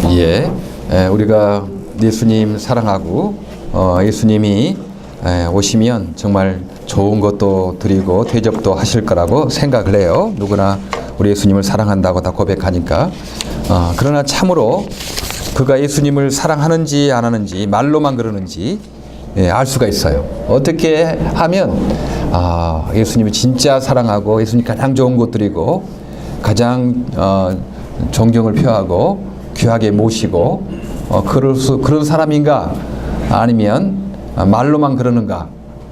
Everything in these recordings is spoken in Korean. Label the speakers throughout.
Speaker 1: 예, 우리가 예수님 사랑하고 예수님이 오시면 정말 좋은 것도 드리고 대접도 하실 거라고 생각을 해요. 누구나 우리 예수님을 사랑한다고 다 고백하니까. 그러나 참으로 그가 예수님을 사랑하는지 안 하는지 말로만 그러는지 알 수가 있어요. 어떻게 하면 예수님을 진짜 사랑하고 예수님 가장 좋은 것 드리고 가장 존경을 표하고 귀하게 모시고 그런 사람인가 아니면 말로만 그러는가,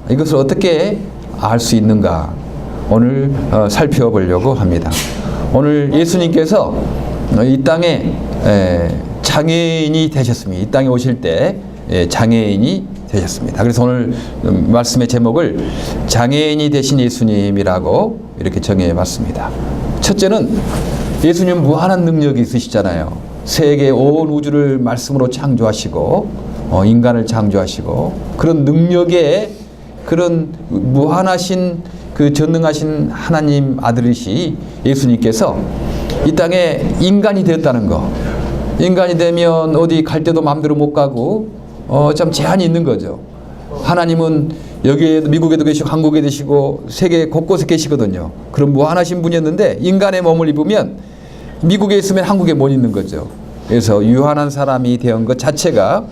Speaker 1: 이것을 어떻게 알 수 있는가 오늘 살펴보려고 합니다. 오늘 예수님께서 이 땅에 장애인이 되셨습니다. 이 땅에 오실 때 장애인이 되셨습니다. 그래서 오늘 말씀의 제목을 장애인이 되신 예수님이라고 이렇게 정해봤습니다. 첫째는 예수님 무한한 능력이 있으시잖아요. 세계 온 우주를 말씀으로 창조하시고 인간을 창조하시고 그런 능력에 그런 무한하신 그 전능하신 하나님 아들이시 예수님께서 이 땅에 인간이 되었다는 거. 인간이 되면 어디 갈 때도 마음대로 못 가고 좀 제한이 있는 거죠. 하나님은 여기에도 미국에도 계시고 한국에 계시고 세계 곳곳에 계시거든요. 그런 무한하신 분이었는데 인간의 몸을 입으면 미국에 있으면 한국에 못 있는 거죠. 그래서 유한한 사람이 된 것 자체가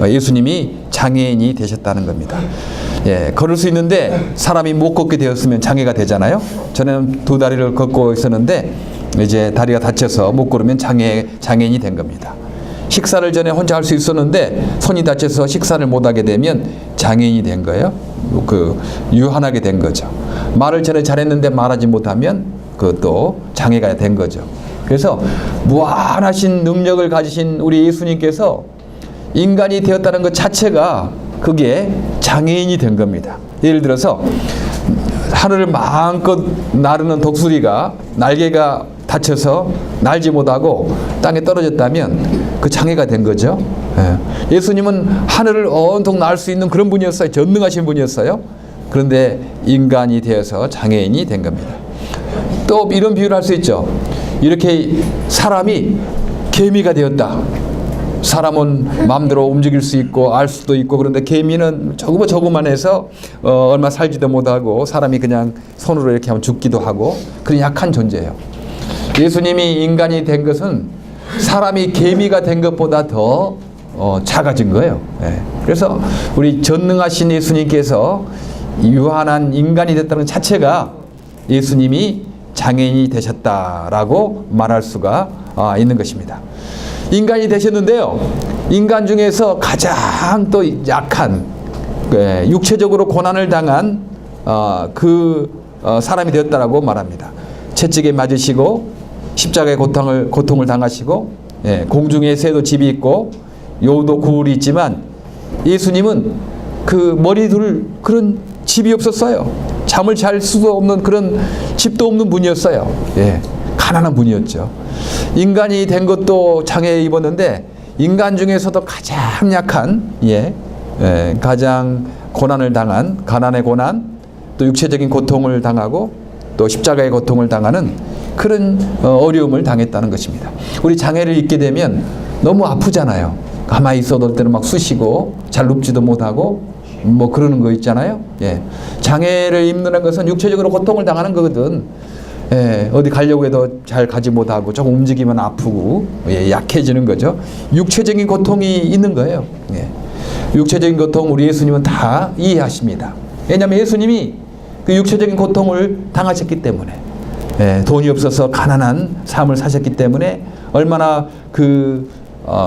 Speaker 1: 예수님이 장애인이 되셨다는 겁니다. 걸을 수 있는데 사람이 못 걷게 되었으면 장애가 되잖아요. 저는 두 다리를 걷고 있었는데 이제 다리가 다쳐서 못 걸으면 장애인이 된 겁니다. 식사를 전에 혼자 할 수 있었는데 손이 다쳐서 식사를 못 하게 되면 장애인이 된 거예요. 유한하게 된 거죠. 말을 전에 잘했는데 말하지 못하면 그것도 장애가 된 거죠. 그래서 무한하신 능력을 가지신 우리 예수님께서 인간이 되었다는 것 자체가 그게 장애인이 된 겁니다. 예를 들어서 하늘을 마음껏 나르는 독수리가 날개가 다쳐서 날지 못하고 땅에 떨어졌다면 그 장애가 된 거죠. 예수님은 하늘을 온통 날 수 있는 그런 분이었어요. 전능하신 분이었어요. 그런데 인간이 되어서 장애인이 된 겁니다. 또 이런 비유를 할 수 있죠. 이렇게 사람이 개미가 되었다. 사람은 마음대로 움직일 수 있고 알 수도 있고, 그런데 개미는 조그만해서 얼마 살지도 못하고 사람이 그냥 손으로 이렇게 하면 죽기도 하고 그런 약한 존재예요. 예수님이 인간이 된 것은 사람이 개미가 된 것보다 더 작아진 거예요. 그래서 우리 전능하신 예수님께서 유한한 인간이 됐다는 자체가 예수님이 장애인이 되셨다라고 말할 수가 있는 것입니다. 인간이 되셨는데요, 인간 중에서 가장 또 약한 육체적으로 고난을 당한 사람이 되었다라고 말합니다. 채찍에 맞으시고 십자가의 고통을 당하시고 공중에 새도 집이 있고 요도 구울이 있지만 예수님은 그 머리 둘 그런 집이 없었어요. 잠을 잘 수도 없는 그런 집도 없는 분이었어요. 가난한 분이었죠. 인간이 된 것도 장애에 입었는데 인간 중에서도 가장 약한 가장 고난을 당한 가난의 고난, 또 육체적인 고통을 당하고 또 십자가의 고통을 당하는 그런 어려움을 당했다는 것입니다. 우리 장애를 입게 되면 너무 아프잖아요. 가만히 있어도 때는 막 쑤시고 잘 눕지도 못하고 뭐 그러는 거 있잖아요. 장애를 입는 것은 육체적으로 고통을 당하는 거거든. 어디 가려고 해도 잘 가지 못하고 조금 움직이면 아프고 약해지는 거죠. 육체적인 고통이 있는 거예요. 육체적인 고통 우리 예수님은 다 이해하십니다. 왜냐하면 예수님이 그 육체적인 고통을 당하셨기 때문에, 돈이 없어서 가난한 삶을 사셨기 때문에 얼마나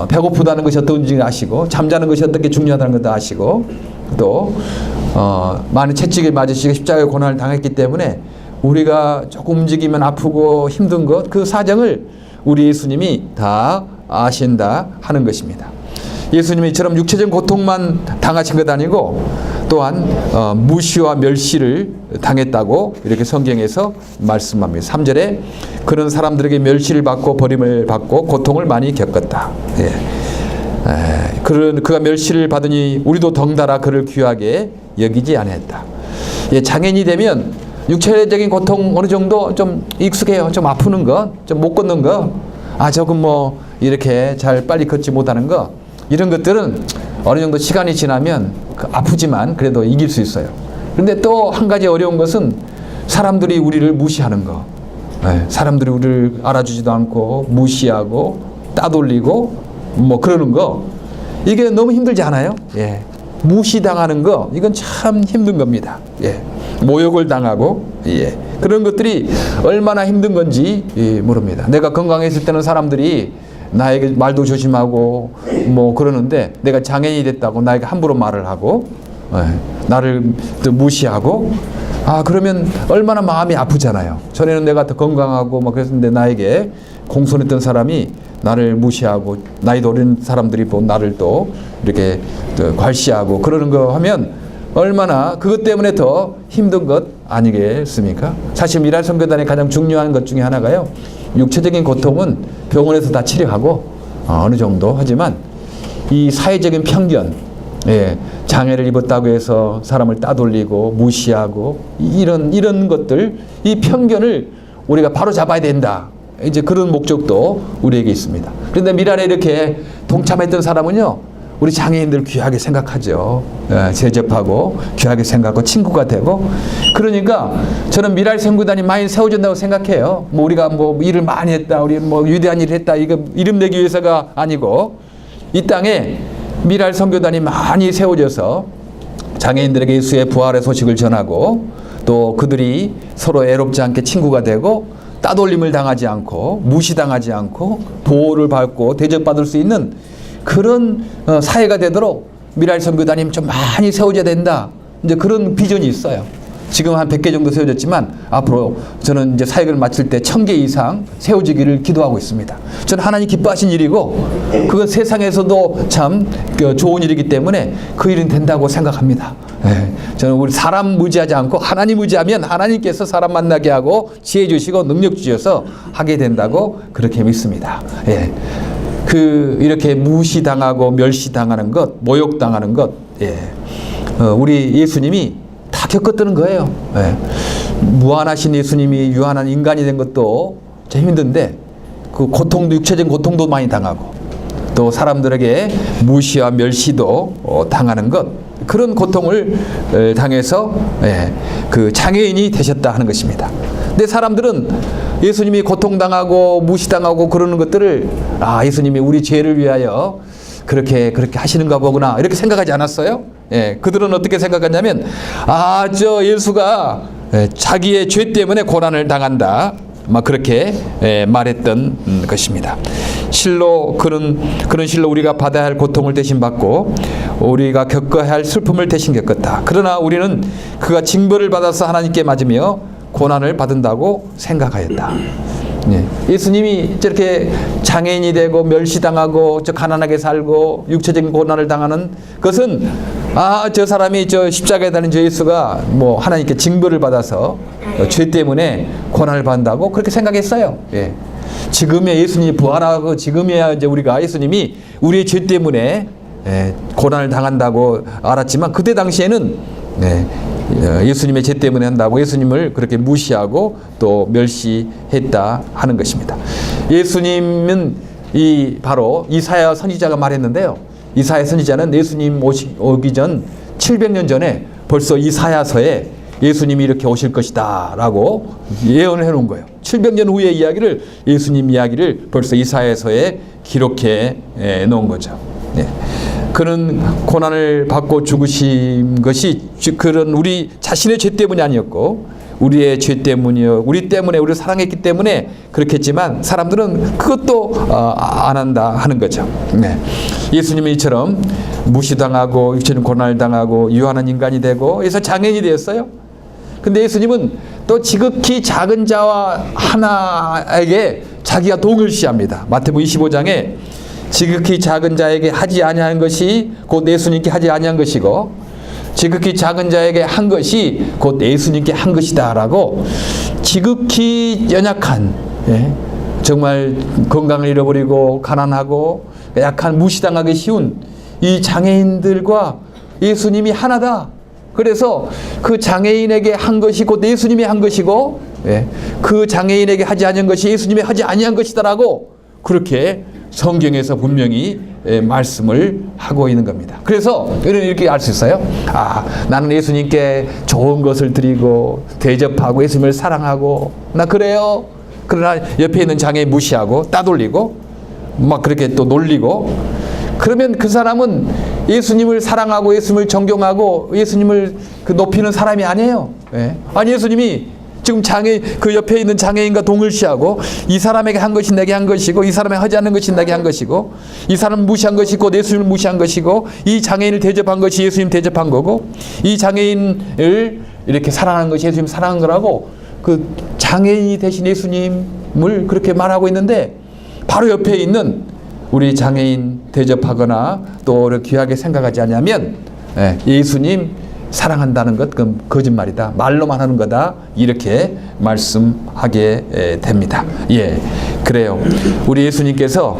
Speaker 1: 배고프다는 것이 어떤지 아시고 잠자는 것이 어떻게 중요하다는 것도 아시고 또 많은 채찍에 맞으시고 십자가의 고난을 당했기 때문에 우리가 조금 움직이면 아프고 힘든 것, 그 사정을 우리 예수님이 다 아신다 하는 것입니다. 예수님이 이처럼 육체적인 고통만 당하신 것 아니고 또한 무시와 멸시를 당했다고 이렇게 성경에서 말씀합니다. 3절에 그런 사람들에게 멸시를 받고 버림을 받고 고통을 많이 겪었다. 그가 멸시를 받으니 우리도 덩달아 그를 귀하게 여기지 아니했다. 장애인이 되면 육체적인 고통 어느 정도 좀 익숙해요. 좀 아프는 거, 좀 못 걷는 거. 조금 뭐 이렇게 잘 빨리 걷지 못하는 거, 이런 것들은 어느 정도 시간이 지나면 아프지만 그래도 이길 수 있어요. 그런데 또 한 가지 어려운 것은 사람들이 우리를 무시하는 거. 사람들이 우리를 알아주지도 않고 무시하고 따돌리고 뭐 그러는 거, 이게 너무 힘들지 않아요? 예. 무시당하는 거, 이건 참 힘든 겁니다. 예. 모욕을 당하고, 예. 그런 것들이 얼마나 힘든 건지 모릅니다. 내가 건강했을 때는 사람들이 나에게 말도 조심하고 뭐 그러는데, 내가 장애인이 됐다고 나에게 함부로 말을 하고, 나를 또 무시하고, 그러면 얼마나 마음이 아프잖아요. 전에는 내가 더 건강하고 막 그랬는데 나에게 공손했던 사람이 나를 무시하고, 나이도 어린 사람들이 본 나를 또 이렇게 괄시하고 그러는 거 하면 얼마나 그것 때문에 더 힘든 것 아니겠습니까? 사실 미랄 선교단의 가장 중요한 것 중에 하나가요, 육체적인 고통은 병원에서 다 치료하고 어느 정도 하지만, 이 사회적인 편견, 장애를 입었다고 해서 사람을 따돌리고 무시하고 이런 것들, 이 편견을 우리가 바로 잡아야 된다. 이제 그런 목적도 우리에게 있습니다. 그런데 미랄에 이렇게 동참했던 사람은요, 우리 장애인들 귀하게 생각하죠. 제접하고 귀하게 생각하고 친구가 되고. 그러니까 저는 미랄 선교단이 많이 세워진다고 생각해요. 뭐 우리가 뭐 일을 많이 했다, 우리 뭐 위대한 일을 했다, 이거 이름 내기 위해서가 아니고, 이 땅에 미랄 선교단이 많이 세워져서 장애인들에게 예수의 부활의 소식을 전하고, 또 그들이 서로 애롭지 않게 친구가 되고, 따돌림을 당하지 않고 무시당하지 않고 보호를 받고 대접받을 수 있는 그런 사회가 되도록 미랄 선교단이 좀 많이 세워져야 된다. 이제 그런 비전이 있어요. 지금 한 100개 정도 세워졌지만 앞으로 저는 이제 사역을 마칠 때 1000개 이상 세워지기를 기도하고 있습니다. 저는 하나님 기뻐하신 일이고, 그건 세상에서도 참 좋은 일이기 때문에 그 일은 된다고 생각합니다. 저는 우리 사람 의지하지 않고 하나님 의지하면 하나님께서 사람 만나게 하고 지혜 주시고 능력 주셔서 하게 된다고 그렇게 믿습니다. 이렇게 무시당하고 멸시당하는 것, 모욕당하는 것, 우리 예수님이 다 겪었다는 거예요. 무한하신 예수님이 유한한 인간이 된 것도 참 힘든데, 그 고통도, 육체적인 고통도 많이 당하고, 또 사람들에게 무시와 멸시도 당하는 것, 그런 고통을 당해서 그 장애인이 되셨다 하는 것입니다. 근데 사람들은 예수님이 고통당하고 무시당하고 그러는 것들을, 예수님이 우리 죄를 위하여 그렇게 하시는가 보구나, 이렇게 생각하지 않았어요? 그들은 어떻게 생각하냐면, 저 예수가 자기의 죄 때문에 고난을 당한다, 막 그렇게 말했던 것입니다. 실로 그런 실로 우리가 받아야 할 고통을 대신 받고 우리가 겪어야 할 슬픔을 대신 겪었다. 그러나 우리는 그가 징벌을 받아서 하나님께 맞으며 고난을 받는다고 생각하였다. 예수님이 저렇게 장애인이 되고 멸시당하고 가난하게 살고 육체적인 고난을 당하는 것은, 저 사람이 저 십자가에 달린 저 예수가 뭐 하나님께 징벌을 받아서 죄 때문에 고난을 받는다고 그렇게 생각했어요. 지금의 예수님이 부활하고 지금이야 이제 우리가 예수님이 우리의 죄 때문에 고난을 당한다고 알았지만, 그때 당시에는 예수님의 죄 때문에 한다고 예수님을 그렇게 무시하고 또 멸시했다 하는 것입니다. 예수님은 바로 이사야 선지자가 말했는데요. 이사야 선지자는 예수님 오기 전 700년 전에 벌써 이사야서에 예수님이 이렇게 오실 것이다 라고 예언을 해놓은 거예요. 700년 후의 이야기를, 예수님 이야기를 벌써 이사야서에 기록해 놓은 거죠. 그는 고난을 받고 죽으신 것이 그런 우리 자신의 죄 때문이 아니었고, 우리의 죄 때문이요, 우리 때문에, 우리를 사랑했기 때문에 그렇겠지만, 사람들은 그것도 안 한다 하는 거죠. 예수님이 이처럼 무시당하고 육체는 고난을 당하고 유한한 인간이 되고 해서 장애인이 되었어요. 근데 예수님은 또 지극히 작은 자와 하나에게 자기가 동일시합니다. 마태복음 25장에 지극히 작은 자에게 하지 아니한 것이 곧 예수님께 하지 아니한 것이고, 지극히 작은 자에게 한 것이 곧 예수님께 한 것이다 라고, 지극히 연약한, 정말 건강을 잃어버리고 가난하고 약한, 무시당하기 쉬운 이 장애인들과 예수님이 하나다. 그래서 그 장애인에게 한 것이 곧 예수님이 한 것이고, 그 장애인에게 하지 아니한 것이 예수님이 하지 아니한 것이다라고 그렇게 성경에서 분명히 말씀을 하고 있는 겁니다. 그래서 이렇게 알 수 있어요. 아, 나는 예수님께 좋은 것을 드리고 대접하고 예수님을 사랑하고 나 그래요. 그러나 옆에 있는 장애인 무시하고 따돌리고 막 그렇게 또 놀리고, 그러면 그 사람은 예수님을 사랑하고 예수님을 존경하고 예수님을 높이는 사람이 아니에요. 예. 아니, 예수님이 지금 그 옆에 있는 장애인과 동일시하고 이 사람에게 한 것이 내게 한 것이고 이 사람에게 하지 않는 것이 내게 한 것이고 이 사람을 무시한 것이 곧 예수님을 무시한 것이고 이 장애인을 대접한 것이 예수님 대접한 거고 이 장애인을 이렇게 사랑하는 것이 예수님 사랑한 거라고 그 장애인이 되신 예수님을 그렇게 말하고 있는데, 바로 옆에 있는 우리 장애인 대접하거나 또 귀하게 생각하지 않으면 예수님 사랑한다는 것 그건 거짓말이다, 말로만 하는 거다, 이렇게 말씀하게 됩니다. 예, 그래요. 우리 예수님께서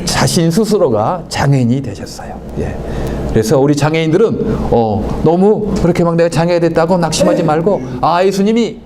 Speaker 1: 자신 스스로가 장애인이 되셨어요. 예. 그래서 우리 장애인들은 너무 그렇게 막 내가 장애가 됐다고 낙심하지 말고, 아, 예수님이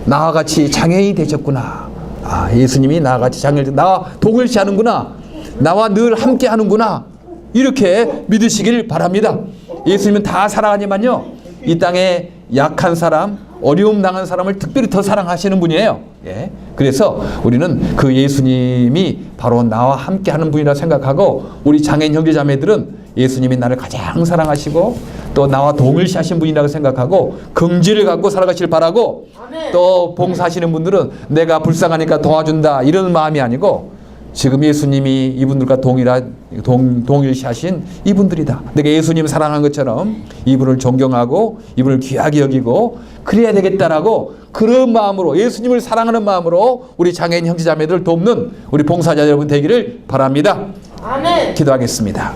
Speaker 1: 나와 같이 장애인이 되셨구나. 아, 예수님이 나와 같이 장애인, 나와 동일시하는구나. 나와 늘 함께 하는구나. 이렇게 믿으시길 바랍니다. 예수님은 다 사랑하지만요, 이 땅에 약한 사람, 어려움 당한 사람을 특별히 더 사랑하시는 분이에요. 예. 그래서 우리는 그 예수님이 바로 나와 함께 하는 분이라 생각하고, 우리 장애인 형제자매들은 예수님이 나를 가장 사랑하시고 또 나와 동일시하신 분이라고 생각하고 긍지를 갖고 살아가시길 바라고, 또 봉사하시는 분들은 내가 불쌍하니까 도와준다 이런 마음이 아니고, 지금 예수님이 이분들과 동일시하신 이분들이다. 내가 예수님 사랑한 것처럼 이분을 존경하고 이분을 귀하게 여기고 그래야 되겠다라고, 그런 마음으로, 예수님을 사랑하는 마음으로 우리 장애인 형제자매들을 돕는 우리 봉사자 여러분 되기를 바랍니다. 아멘. 기도하겠습니다.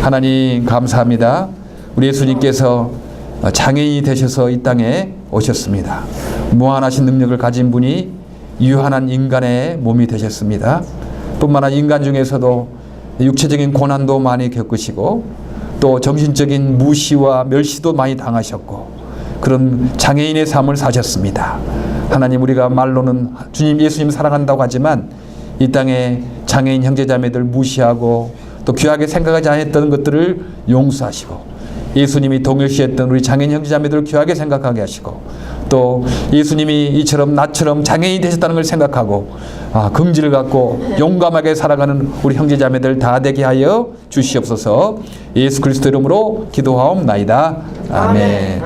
Speaker 1: 하나님 감사합니다. 우리 예수님께서 장애인이 되셔서 이 땅에 오셨습니다. 무한하신 능력을 가진 분이 유한한 인간의 몸이 되셨습니다. 뿐만 아니라 인간 중에서도 육체적인 고난도 많이 겪으시고 또 정신적인 무시와 멸시도 많이 당하셨고 그런 장애인의 삶을 사셨습니다. 하나님, 우리가 말로는 주님 예수님 사랑한다고 하지만 이 땅에 장애인 형제자매들 무시하고 또 귀하게 생각하지 않았던 것들을 용서하시고, 예수님이 동일시했던 우리 장애인 형제자매들을 귀하게 생각하게 하시고, 또 예수님이 이처럼 나처럼 장애인이 되셨다는 걸 생각하고 긍지를 갖고 용감하게 살아가는 우리 형제자매들 다 되게 하여 주시옵소서. 예수 그리스도 이름으로 기도하옵나이다. 아멘.